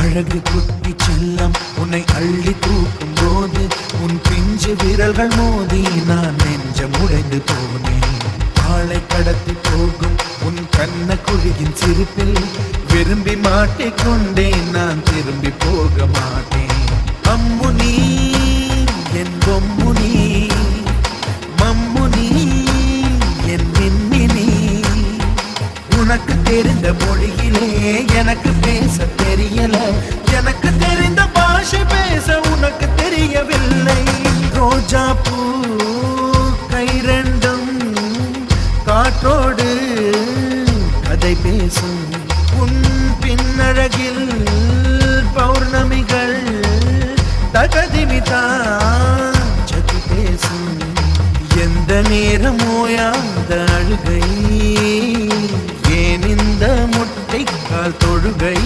அழகு குட்டி செல்லம் உன்னை அள்ளி தூக்கும் போது உன் பிஞ்சு விரல்கள் மோதி நான் நெஞ்சம் உடைந்து போனேன். ஆளை கடத்தி போகும் உன் கண்ண குழியின் சிரிப்பில் விரும்பி மாட்டிக்கொண்டேன், நான் திரும்பி போக மாட்டேன். அம்முனி என் பொம்முனி, மம்முனி என் மின்மினி, உனக்கு தெரிந்த மொழியிலே எனக்கு பேச தெரியல, எனக்கு தெரிந்த பாஷை பேச உனக்கு தெரியவில்லை. ரோஜா பூ கை ரெண்டும் காற்றோடு கதை பேசும், உன் பின்னழகில் பௌர்ணமிகள் தகதிமிதான் சதி பேசும். எந்த நேரம் ஓயாத அழுகை, ஏன் இந்த முட்டைக்கால் தொழுகை.